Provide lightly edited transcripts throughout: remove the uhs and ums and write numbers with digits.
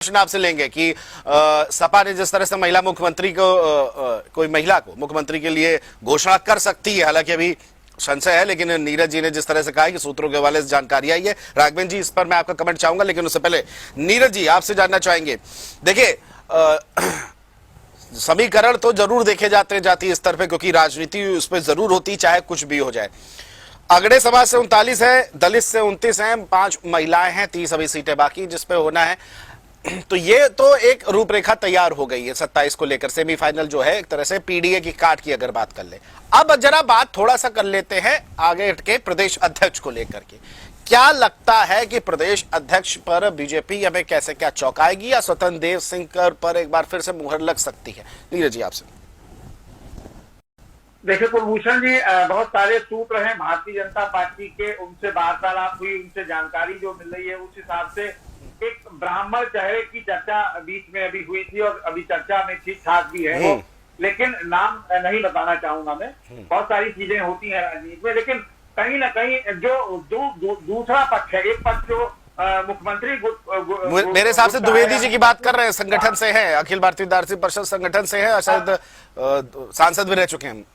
प्रश्न आपसे लेंगे कि सपा ने जिस तरह से महिला मुख्यमंत्री को कोई महिला को मुख्यमंत्री के लिए घोषणा कर सकती है, हालांकि अभी संशय है, लेकिन नीरज जी ने जिस तरह से कहा कि सूत्रों के हवाले से जानकारी आई है। राघवेंद्र जी, इस पर मैं आपका कमेंट चाहूंगा, लेकिन उससे पहले नीरज जी आपसे जानना चाहेंगे। देखिए, समीकरण तो जरूर देखे जाते हैं जातीय स्तर पे, क्योंकि राजनीति उस पर जरूर होती, चाहे कुछ भी हो जाए। अगड़े समाज से 39 है, दलित से 29 हैं, 5 महिलाएं हैं, 30 अभी सीटें बाकी जिसपे होना है। तो ये तो एक रूपरेखा तैयार हो गई है 27 को लेकर। सेमीफाइनल जो है एक तरह से पीडीए की काट की अगर बात कर ले। अब जरा बात थोड़ा सा कर लेते हैं आगे के प्रदेश अध्यक्ष को लेकर के। क्या लगता है कि प्रदेश अध्यक्ष पर बीजेपी हमें कैसे क्या चौंकाएगी, या स्वतंत्र देव सिंह पर एक बार फिर से मुहर लग सकती है? नीरज जी आपसे। देखिए कुलभूषण जी, बहुत सारे सूत्र हैं भारतीय जनता पार्टी के, उनसे वार्तालाप हुई, उनसे जानकारी जो मिल रही है उस हिसाब से एक ब्राह्मण चेहरे की चर्चा बीच में अभी हुई थी, और अभी चर्चा में ठीक ठाक भी है वो, लेकिन नाम नहीं बताना चाहूंगा मैं। बहुत सारी चीजें होती हैं राजनीति में, लेकिन कहीं ना कहीं जो दूसरा पक्ष है, एक पक्ष जो मुख्यमंत्री मेरे हिसाब से द्विवेदी जी की बात कर रहे हैं, संगठन से हैं, अखिल भारतीय विद्यार्थी परिषद संगठन से हैं, शायद सांसद भी रह चुके हैं।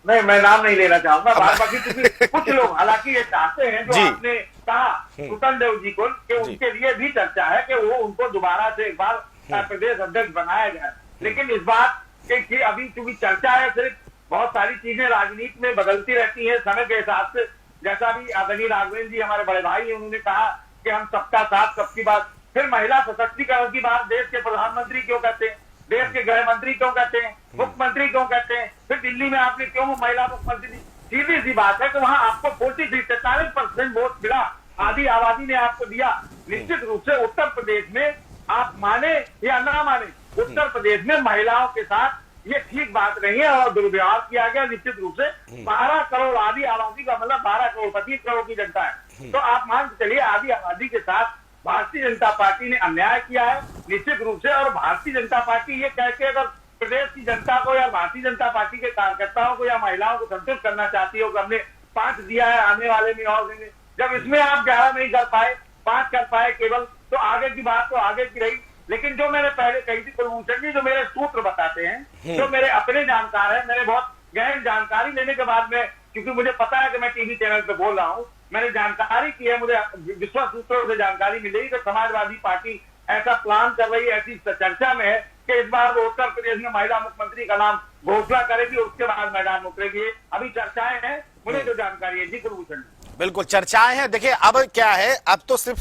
नहीं, मैं नाम नहीं लेना चाहूंगा। बाकी कुछ लोग हालांकि ये चाहते हैं, जो आपने कहा स्वतंत्र देव जी को, कि उनके लिए भी चर्चा है कि वो उनको दोबारा से एक बार प्रदेश अध्यक्ष बनाया जाए। लेकिन इस बात कि अभी चूंकि चर्चा है, सिर्फ बहुत सारी चीजें राजनीति में बदलती रहती है समय के हिसाब से। जैसा भी आदरणीय राघवेंद्र जी हमारे बड़े भाई, उन्होंने कहा कि हम सबका साथ सबकी बात। फिर महिला सशक्तिकरण की बात देश के प्रधानमंत्री क्यों कहते हैं, देश के गृह मंत्री क्यों कहते हैं, मुख्यमंत्री क्यों कहते हैं? फिर दिल्ली में आपने क्यों महिला मुख्यमंत्री दी? सीधी सी बात है कि वहां आपको 43% वोट मिला, आधी आबादी ने आपको दिया। निश्चित रूप से उत्तर प्रदेश में, आप माने या ना माने, उत्तर प्रदेश में महिलाओं के साथ ये ठीक बात नहीं है और दुर्व्यवहार किया गया। निश्चित रूप से 12 करोड़ आधी आबादी का मतलब 12 करोड़ 25 करोड़ की जनता है, तो आप मान के चलिए आधी आबादी के साथ भारतीय जनता पार्टी ने अन्याय किया है निश्चित रूप से। और भारतीय जनता पार्टी ये कह के अगर प्रदेश की जनता को या भारतीय जनता पार्टी के कार्यकर्ताओं को या महिलाओं को संतुष्ट करना चाहती हो कि हमने 5 दिया है, आने वाले में और देंगे, जब इसमें आप 11 नहीं कर पाए, 5 कर पाए केवल, तो आगे की बात तो आगे की रही। लेकिन जो मैंने पहले कही थी कुलभूषण जी, जो मेरे सूत्र बताते हैं, जो मेरे अपने जानकार है, मैंने बहुत गहन जानकारी लेने के बाद में, क्योंकि मुझे पता है कि मैं टीवी चैनल पे बोल रहा हूँ, मैंने जानकारी की है, मुझे विश्वास सूत्रों से जानकारी मिली कि समाजवादी पार्टी ऐसा प्लान कर रही है, ऐसी चर्चा में है कि इस बार वो उत्तर प्रदेश में महिला मुख्यमंत्री का नाम घोषणा करेगी, उसके बाद मैदान में उतरेगी। अभी चर्चाएं हैं, मुझे जो जानकारी है। जी कुलभूषण, बिल्कुल चर्चाएं हैं। देखिए अब क्या है, अब तो सिर्फ